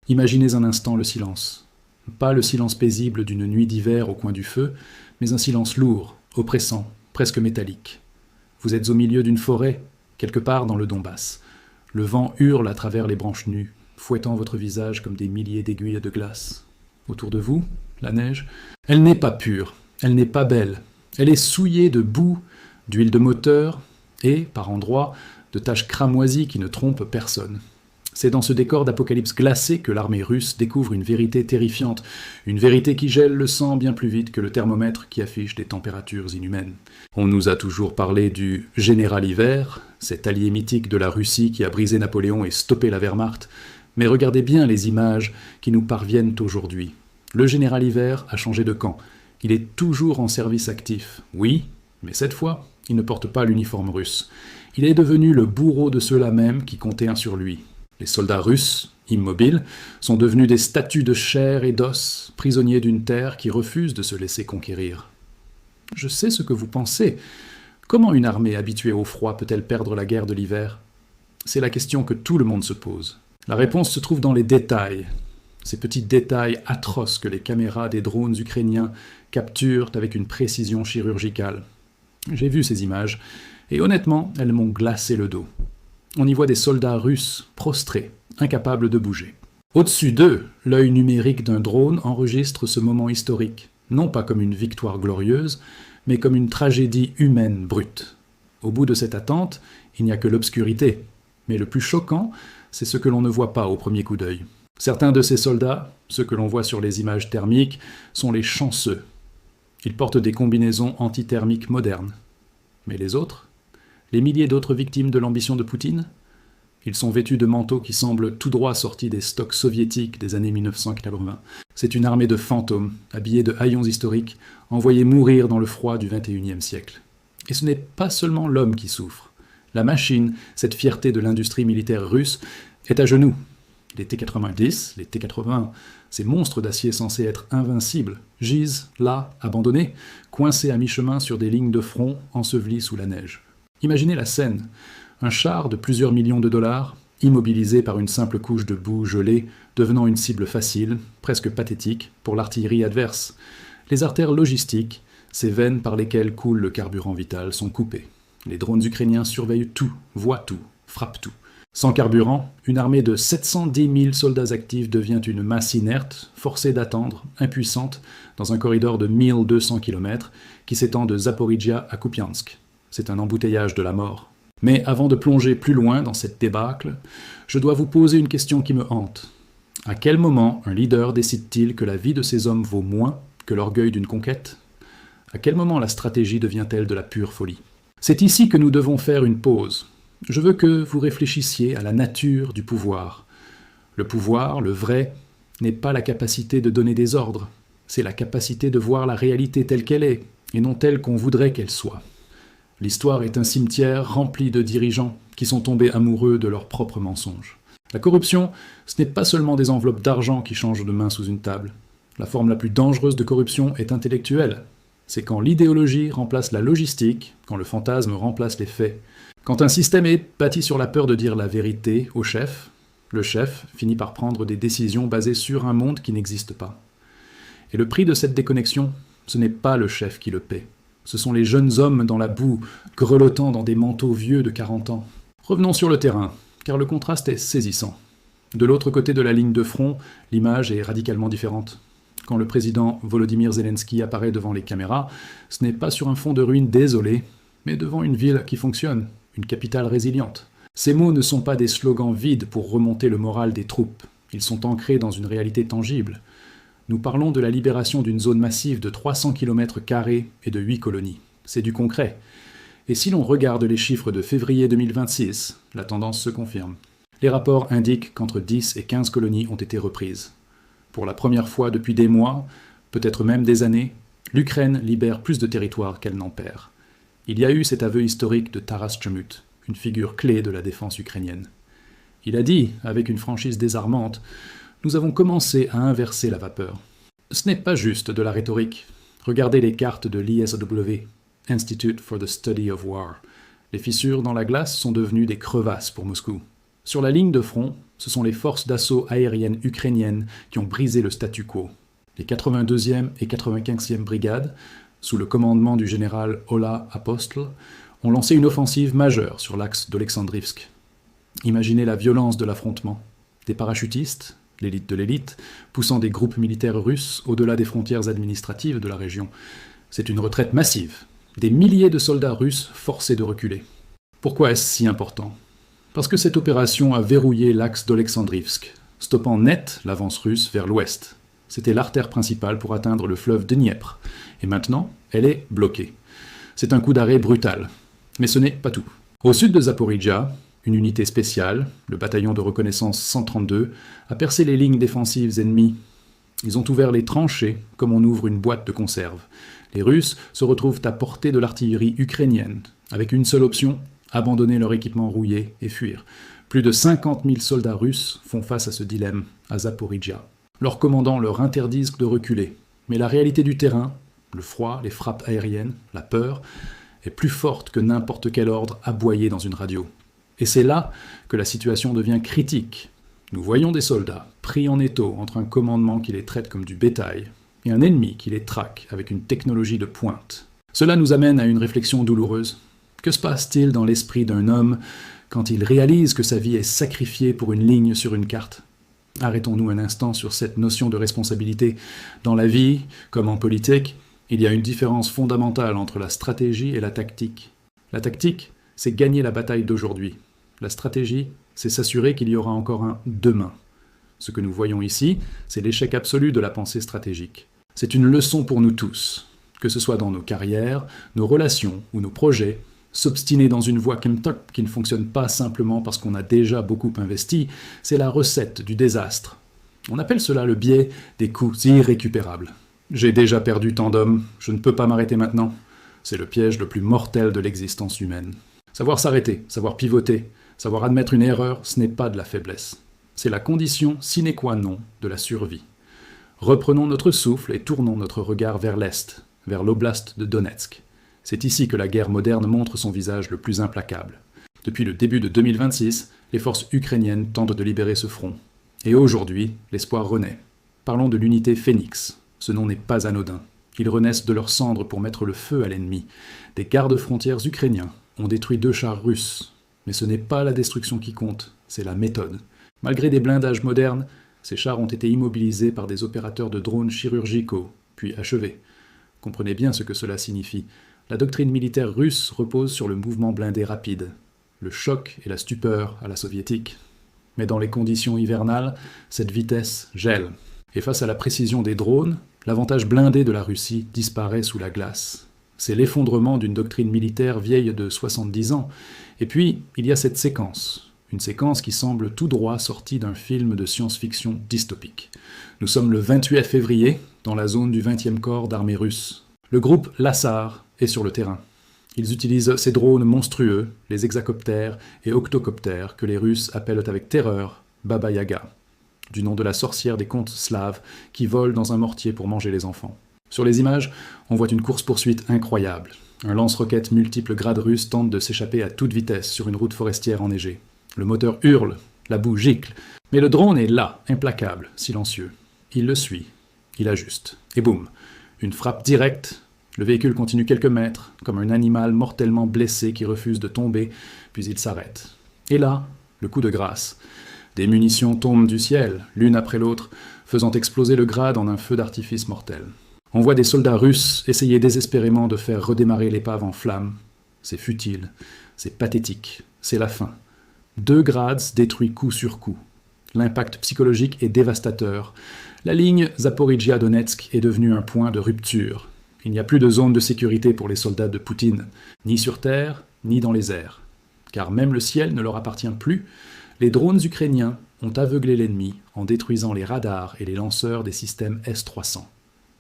Imaginez un instant le silence. Pas le silence paisible d'une nuit d'hiver au coin du feu, mais un silence lourd, oppressant, presque métallique. Vous êtes au milieu d'une forêt, quelque part dans le Donbass. Le vent hurle à travers les branches nues, fouettant votre visage comme des milliers d'aiguilles de glace. Autour de vous, la neige, elle n'est pas pure, elle n'est pas belle. Elle est souillée de boue, d'huile de moteur et, par endroits, de taches cramoisies qui ne trompent personne. C'est dans ce décor d'apocalypse glacé que l'armée russe découvre une vérité terrifiante, une vérité qui gèle le sang bien plus vite que le thermomètre qui affiche des températures inhumaines. On nous a toujours parlé du général hiver, cet allié mythique de la Russie qui a brisé Napoléon et stoppé la Wehrmacht, mais regardez bien les images qui nous parviennent aujourd'hui. Le général hiver a changé de camp, il est toujours en service actif, oui, mais cette fois, il ne porte pas l'uniforme russe. Il est devenu le bourreau de ceux-là même qui comptaient sur lui. Les soldats russes, immobiles, sont devenus des statues de chair et d'os, prisonniers d'une terre qui refuse de se laisser conquérir. Je sais ce que vous pensez. Comment une armée habituée au froid peut-elle perdre la guerre de l'hiver? C'est la question que tout le monde se pose. La réponse se trouve dans les détails. Ces petits détails atroces que les caméras des drones ukrainiens capturent avec une précision chirurgicale. J'ai vu ces images, et honnêtement, elles m'ont glacé le dos. On y voit des soldats russes prostrés, incapables de bouger. Au-dessus d'eux, l'œil numérique d'un drone enregistre ce moment historique, non pas comme une victoire glorieuse, mais comme une tragédie humaine brute. Au bout de cette attente, il n'y a que l'obscurité. Mais le plus choquant, c'est ce que l'on ne voit pas au premier coup d'œil. Certains de ces soldats, ceux que l'on voit sur les images thermiques, sont les chanceux. Ils portent des combinaisons antithermiques modernes. Mais les autres? Les milliers d'autres victimes de l'ambition de Poutine? Ils sont vêtus de manteaux qui semblent tout droit sortis des stocks soviétiques des années 1980. C'est une armée de fantômes, habillés de haillons historiques, envoyés mourir dans le froid du XXIe siècle. Et ce n'est pas seulement l'homme qui souffre. La machine, cette fierté de l'industrie militaire russe, est à genoux. Les T-90, les T-80, ces monstres d'acier censés être invincibles, gisent, là, abandonnés, coincés à mi-chemin sur des lignes de front ensevelis sous la neige. Imaginez la scène. Un char de plusieurs millions de dollars, immobilisé par une simple couche de boue gelée, devenant une cible facile, presque pathétique, pour l'artillerie adverse. Les artères logistiques, ces veines par lesquelles coule le carburant vital, sont coupées. Les drones ukrainiens surveillent tout, voient tout, frappent tout. Sans carburant, une armée de 710 000 soldats actifs devient une masse inerte, forcée d'attendre, impuissante, dans un corridor de 1200 km qui s'étend de Zaporijia à Kupiansk. C'est un embouteillage de la mort. Mais avant de plonger plus loin dans cette débâcle, je dois vous poser une question qui me hante. À quel moment un leader décide-t-il que la vie de ces hommes vaut moins que l'orgueil d'une conquête? À quel moment la stratégie devient-elle de la pure folie? C'est ici que nous devons faire une pause. Je veux que vous réfléchissiez à la nature du pouvoir. Le pouvoir, le vrai, n'est pas la capacité de donner des ordres, c'est la capacité de voir la réalité telle qu'elle est, et non telle qu'on voudrait qu'elle soit. L'histoire est un cimetière rempli de dirigeants qui sont tombés amoureux de leurs propres mensonges. La corruption, ce n'est pas seulement des enveloppes d'argent qui changent de main sous une table. La forme la plus dangereuse de corruption est intellectuelle. C'est quand l'idéologie remplace la logistique, quand le fantasme remplace les faits. Quand un système est bâti sur la peur de dire la vérité au chef, le chef finit par prendre des décisions basées sur un monde qui n'existe pas. Et le prix de cette déconnexion, ce n'est pas le chef qui le paie. Ce sont les jeunes hommes dans la boue, grelottant dans des manteaux vieux de 40 ans. Revenons sur le terrain, car le contraste est saisissant. De l'autre côté de la ligne de front, l'image est radicalement différente. Quand le président Volodymyr Zelensky apparaît devant les caméras, ce n'est pas sur un fond de ruines désolé, mais devant une ville qui fonctionne, une capitale résiliente. Ces mots ne sont pas des slogans vides pour remonter le moral des troupes, ils sont ancrés dans une réalité tangible. Nous parlons de la libération d'une zone massive de 300 km² et de 8 colonies. C'est du concret. Et si l'on regarde les chiffres de février 2026, la tendance se confirme. Les rapports indiquent qu'entre 10 et 15 colonies ont été reprises. Pour la première fois depuis des mois, peut-être même des années, l'Ukraine libère plus de territoire qu'elle n'en perd. Il y a eu cet aveu historique de Taras Chomut, une figure clé de la défense ukrainienne. Il a dit, avec une franchise désarmante, « Nous avons commencé à inverser la vapeur ». Ce n'est pas juste de la rhétorique. Regardez les cartes de l'ISW, Institute for the Study of War. Les fissures dans la glace sont devenues des crevasses pour Moscou. Sur la ligne de front, Ce sont les forces d'assaut aériennes ukrainiennes qui ont brisé le statu quo. Les 82e et 95e brigades, sous le commandement du général Ola Apostol, ont lancé une offensive majeure sur l'axe d'Oleksandrivsk. Imaginez la violence de l'affrontement. Des parachutistes, l'élite de l'élite, poussant des groupes militaires russes au-delà des frontières administratives de la région. C'est une retraite massive. Des milliers de soldats russes forcés de reculer. Pourquoi est-ce si important ? Parce que cette opération a verrouillé l'axe d'Oleksandrivsk, stoppant net l'avance russe vers l'ouest. C'était l'artère principale pour atteindre le fleuve Dniepr. Et maintenant, elle est bloquée. C'est un coup d'arrêt brutal. Mais ce n'est pas tout. Au sud de Zaporijia, une unité spéciale, le bataillon de reconnaissance 132, a percé les lignes défensives ennemies. Ils ont ouvert les tranchées comme on ouvre une boîte de conserve. Les Russes se retrouvent à portée de l'artillerie ukrainienne, avec une seule option, abandonner leur équipement rouillé et fuir. Plus de 50 000 soldats russes font face à ce dilemme à Zaporijia. Leurs commandants leur interdisent de reculer. Mais la réalité du terrain, le froid, les frappes aériennes, la peur, est plus forte que n'importe quel ordre aboyé dans une radio. Et c'est là que la situation devient critique. Nous voyons des soldats pris en étau entre un commandement qui les traite comme du bétail et un ennemi qui les traque avec une technologie de pointe. Cela nous amène à une réflexion douloureuse. Que se passe-t-il dans l'esprit d'un homme quand il réalise que sa vie est sacrifiée pour une ligne sur une carte ? Arrêtons-nous un instant sur cette notion de responsabilité. Dans la vie, comme en politique, il y a une différence fondamentale entre la stratégie et la tactique. La tactique, c'est gagner la bataille d'aujourd'hui. La stratégie, c'est s'assurer qu'il y aura encore un demain. Ce que nous voyons ici, c'est l'échec absolu de la pensée stratégique. C'est une leçon pour nous tous, que ce soit dans nos carrières, nos relations ou nos projets. S'obstiner dans une voie qui ne fonctionne pas simplement parce qu'on a déjà beaucoup investi, c'est la recette du désastre. On appelle cela le biais des coûts irrécupérables. J'ai déjà perdu tant d'hommes, je ne peux pas m'arrêter maintenant. C'est le piège le plus mortel de l'existence humaine. Savoir s'arrêter, savoir pivoter, savoir admettre une erreur, ce n'est pas de la faiblesse. C'est la condition sine qua non de la survie. Reprenons notre souffle et tournons notre regard vers l'Est, vers l'oblast de Donetsk. C'est ici que la guerre moderne montre son visage le plus implacable. Depuis le début de 2026, les forces ukrainiennes tentent de libérer ce front. Et aujourd'hui, l'espoir renaît. Parlons de l'unité Phénix. Ce nom n'est pas anodin. Ils renaissent de leurs cendres pour mettre le feu à l'ennemi. Des gardes-frontières ukrainiens ont détruit 2 chars russes. Mais ce n'est pas la destruction qui compte, c'est la méthode. Malgré des blindages modernes, ces chars ont été immobilisés par des opérateurs de drones chirurgicaux, puis achevés. Comprenez bien ce que cela signifie. La doctrine militaire russe repose sur le mouvement blindé rapide, le choc et la stupeur à la soviétique. Mais dans les conditions hivernales, cette vitesse gèle. Et face à la précision des drones, l'avantage blindé de la Russie disparaît sous la glace. C'est l'effondrement d'une doctrine militaire vieille de 70 ans. Et puis, il y a cette séquence. Une séquence qui semble tout droit sortie d'un film de science-fiction dystopique. Nous sommes le 28 février, dans la zone du 20e corps d'armée russe. Le groupe Lassar est sur le terrain. Ils utilisent ces drones monstrueux, les hexacoptères et octocoptères, que les Russes appellent avec terreur Baba Yaga, du nom de la sorcière des contes slaves qui vole dans un mortier pour manger les enfants. Sur les images, on voit une course-poursuite incroyable. Un lance-roquettes multiples grades russes tente de s'échapper à toute vitesse sur une route forestière enneigée. Le moteur hurle, la boue gicle, mais le drone est là, implacable, silencieux. Il le suit, il ajuste, et boum, une frappe directe. Le véhicule continue quelques mètres, comme un animal mortellement blessé qui refuse de tomber, puis il s'arrête. Et là, le coup de grâce. Des munitions tombent du ciel, l'une après l'autre, faisant exploser le grade en un feu d'artifice mortel. On voit des soldats russes essayer désespérément de faire redémarrer l'épave en flammes. C'est futile, c'est pathétique, c'est la fin. 2 grades détruits coup sur coup. L'impact psychologique est dévastateur. La ligne Zaporijia-Donetsk est devenue un point de rupture. Il n'y a plus de zone de sécurité pour les soldats de Poutine, ni sur terre, ni dans les airs. Car même le ciel ne leur appartient plus. Les drones ukrainiens ont aveuglé l'ennemi en détruisant les radars et les lanceurs des systèmes S-300.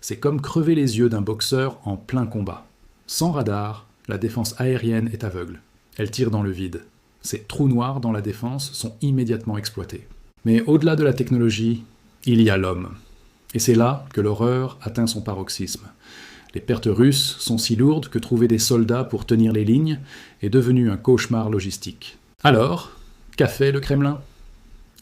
C'est comme crever les yeux d'un boxeur en plein combat. Sans radar, la défense aérienne est aveugle. Elle tire dans le vide. Ces trous noirs dans la défense sont immédiatement exploités. Mais au-delà de la technologie, il y a l'homme. Et c'est là que l'horreur atteint son paroxysme. Les pertes russes sont si lourdes que trouver des soldats pour tenir les lignes est devenu un cauchemar logistique. Alors, qu'a fait le Kremlin ?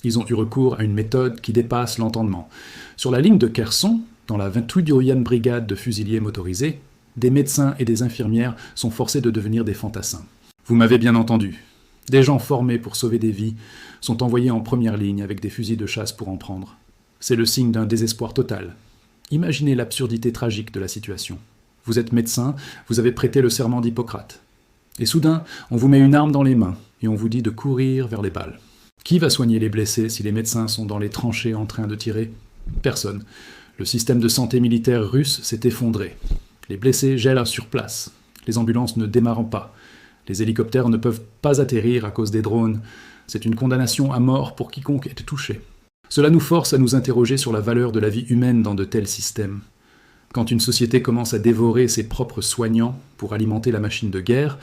Ils ont eu recours à une méthode qui dépasse l'entendement. Sur la ligne de Kherson, dans la 28e brigade de fusiliers motorisés, des médecins et des infirmières sont forcés de devenir des fantassins. Vous m'avez bien entendu. Des gens formés pour sauver des vies sont envoyés en première ligne avec des fusils de chasse pour en prendre. C'est le signe d'un désespoir total. Imaginez l'absurdité tragique de la situation. Vous êtes médecin, vous avez prêté le serment d'Hippocrate. Et soudain, on vous met une arme dans les mains et on vous dit de courir vers les balles. Qui va soigner les blessés si les médecins sont dans les tranchées en train de tirer? Personne. Le système de santé militaire russe s'est effondré. Les blessés gèlent sur place. Les ambulances ne démarrent pas. Les hélicoptères ne peuvent pas atterrir à cause des drones. C'est une condamnation à mort pour quiconque est touché. Cela nous force à nous interroger sur la valeur de la vie humaine dans de tels systèmes. Quand une société commence à dévorer ses propres soignants pour alimenter la machine de guerre,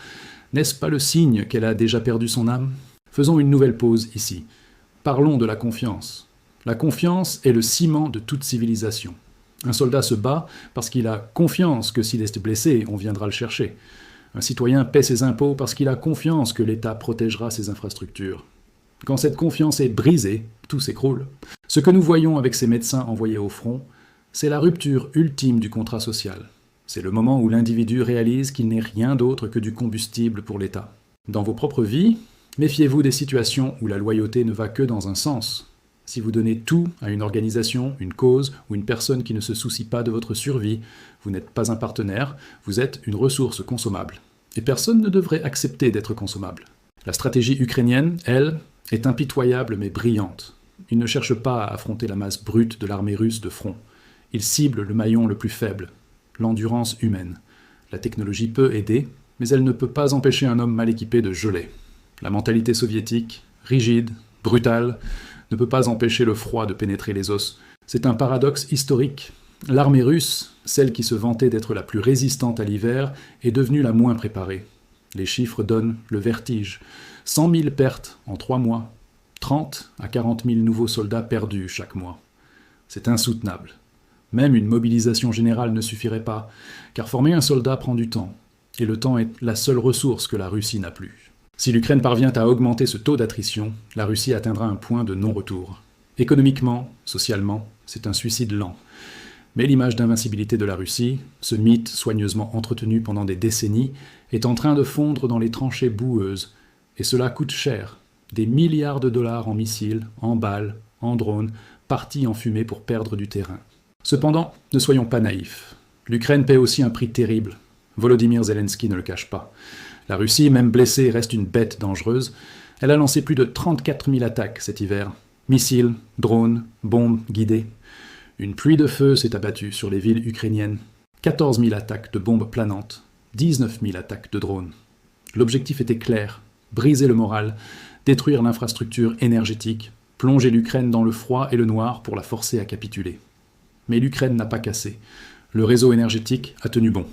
n'est-ce pas le signe qu'elle a déjà perdu son âme? Faisons une nouvelle pause ici. Parlons de la confiance. La confiance est le ciment de toute civilisation. Un soldat se bat parce qu'il a confiance que s'il est blessé, on viendra le chercher. Un citoyen paie ses impôts parce qu'il a confiance que l'État protégera ses infrastructures. Quand cette confiance est brisée, tout s'écroule. Ce que nous voyons avec ces médecins envoyés au front, c'est la rupture ultime du contrat social. C'est le moment où l'individu réalise qu'il n'est rien d'autre que du combustible pour l'État. Dans vos propres vies, méfiez-vous des situations où la loyauté ne va que dans un sens. Si vous donnez tout à une organisation, une cause ou une personne qui ne se soucie pas de votre survie, vous n'êtes pas un partenaire, vous êtes une ressource consommable. Et personne ne devrait accepter d'être consommable. La stratégie ukrainienne, elle, est impitoyable mais brillante. Ils ne cherchent pas à affronter la masse brute de l'armée russe de front. Ils ciblent le maillon le plus faible, l'endurance humaine. La technologie peut aider, mais elle ne peut pas empêcher un homme mal équipé de geler. La mentalité soviétique, rigide, brutale, ne peut pas empêcher le froid de pénétrer les os. C'est un paradoxe historique. L'armée russe, celle qui se vantait d'être la plus résistante à l'hiver, est devenue la moins préparée. Les chiffres donnent le vertige. 100 000 pertes en 3 mois. 30 à 40 000 nouveaux soldats perdus chaque mois. C'est insoutenable. Même une mobilisation générale ne suffirait pas, car former un soldat prend du temps, et le temps est la seule ressource que la Russie n'a plus. Si l'Ukraine parvient à augmenter ce taux d'attrition, la Russie atteindra un point de non-retour. Économiquement, socialement, c'est un suicide lent. Mais l'image d'invincibilité de la Russie, ce mythe soigneusement entretenu pendant des décennies, est en train de fondre dans les tranchées boueuses, et cela coûte cher. Des milliards de dollars en missiles, en balles, en drones, partis en fumée pour perdre du terrain. Cependant, ne soyons pas naïfs. L'Ukraine paie aussi un prix terrible. Volodymyr Zelensky ne le cache pas. La Russie, même blessée, reste une bête dangereuse. Elle a lancé plus de 34 000 attaques cet hiver. Missiles, drones, bombes guidées. Une pluie de feu s'est abattue sur les villes ukrainiennes. 14 000 attaques de bombes planantes. 19 000 attaques de drones. L'objectif était clair. Briser le moral, détruire l'infrastructure énergétique, plonger l'Ukraine dans le froid et le noir pour la forcer à capituler. Mais l'Ukraine n'a pas cassé. Le réseau énergétique a tenu bon.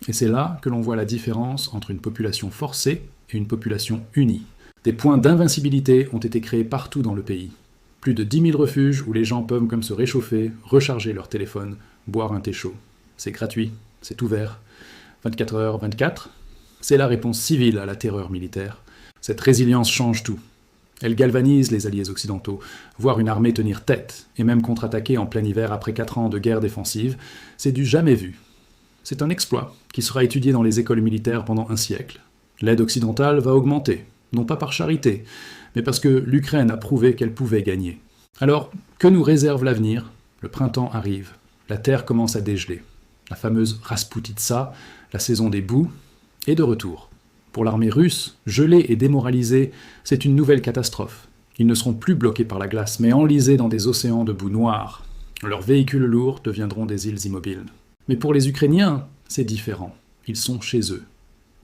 Et c'est là que l'on voit la différence entre une population forcée et une population unie. Des points d'invincibilité ont été créés partout dans le pays. Plus de 10 000 refuges où les gens peuvent comme se réchauffer, recharger leur téléphone, boire un thé chaud. C'est gratuit, c'est ouvert. 24h/24, c'est la réponse civile à la terreur militaire. Cette résilience change tout. Elle galvanise les alliés occidentaux. Voir une armée tenir tête, et même contre-attaquer en plein hiver après 4 ans de guerre défensive, c'est du jamais vu. C'est un exploit qui sera étudié dans les écoles militaires pendant un siècle. L'aide occidentale va augmenter, non pas par charité, mais parce que l'Ukraine a prouvé qu'elle pouvait gagner. Alors, que nous réserve l'avenir? Le printemps arrive, la terre commence à dégeler. La fameuse Rasputitsa, la saison des boues, est de retour. Pour l'armée russe, gelée et démoralisée, c'est une nouvelle catastrophe. Ils ne seront plus bloqués par la glace, mais enlisés dans des océans de boue noire. Leurs véhicules lourds deviendront des îles immobiles. Mais pour les Ukrainiens, c'est différent. Ils sont chez eux.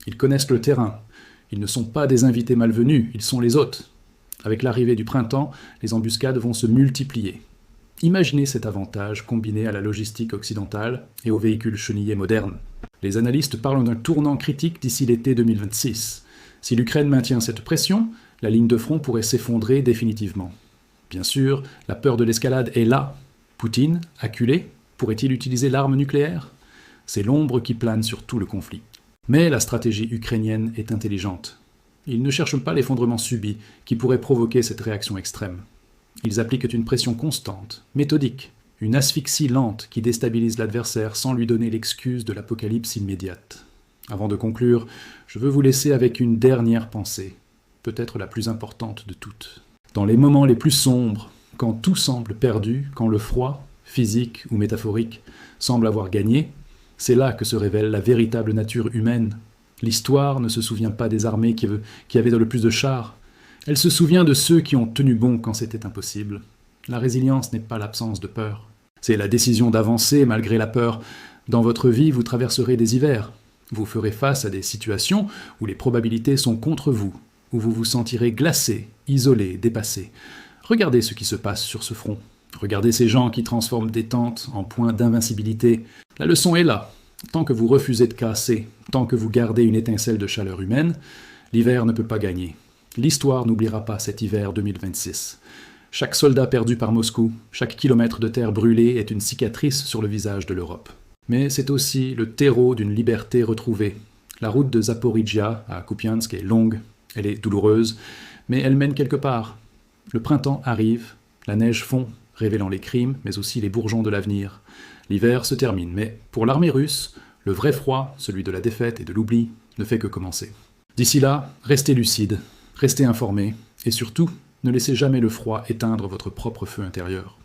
Ils connaissent le terrain. Ils ne sont pas des invités malvenus, ils sont les hôtes. Avec l'arrivée du printemps, les embuscades vont se multiplier. Imaginez cet avantage combiné à la logistique occidentale et aux véhicules chenillés modernes. Les analystes parlent d'un tournant critique d'ici l'été 2026. Si l'Ukraine maintient cette pression, la ligne de front pourrait s'effondrer définitivement. Bien sûr, la peur de l'escalade est là. Poutine, acculé, pourrait-il utiliser l'arme nucléaire? C'est l'ombre qui plane sur tout le conflit. Mais la stratégie ukrainienne est intelligente. Ils ne cherchent pas l'effondrement subi qui pourrait provoquer cette réaction extrême. Ils appliquent une pression constante, méthodique, une asphyxie lente qui déstabilise l'adversaire sans lui donner l'excuse de l'apocalypse immédiate. Avant de conclure, je veux vous laisser avec une dernière pensée, peut-être la plus importante de toutes. Dans les moments les plus sombres, quand tout semble perdu, quand le froid, physique ou métaphorique, semble avoir gagné, c'est là que se révèle la véritable nature humaine. L'histoire ne se souvient pas des armées qui avaient le plus de chars. Elle se souvient de ceux qui ont tenu bon quand c'était impossible. La résilience n'est pas l'absence de peur. C'est la décision d'avancer malgré la peur. Dans votre vie, vous traverserez des hivers. Vous ferez face à des situations où les probabilités sont contre vous, où vous vous sentirez glacé, isolé, dépassé. Regardez ce qui se passe sur ce front. Regardez ces gens qui transforment des tentes en points d'invincibilité. La leçon est là. Tant que vous refusez de casser, tant que vous gardez une étincelle de chaleur humaine, l'hiver ne peut pas gagner. L'histoire n'oubliera pas cet hiver 2026. Chaque soldat perdu par Moscou, chaque kilomètre de terre brûlée est une cicatrice sur le visage de l'Europe. Mais c'est aussi le terreau d'une liberté retrouvée. La route de Zaporijia à Kupiansk est longue, elle est douloureuse, mais elle mène quelque part. Le printemps arrive, la neige fond, révélant les crimes, mais aussi les bourgeons de l'avenir. L'hiver se termine, mais pour l'armée russe, le vrai froid, celui de la défaite et de l'oubli, ne fait que commencer. D'ici là, restez lucide, restez informés, et surtout, ne laissez jamais le froid éteindre votre propre feu intérieur.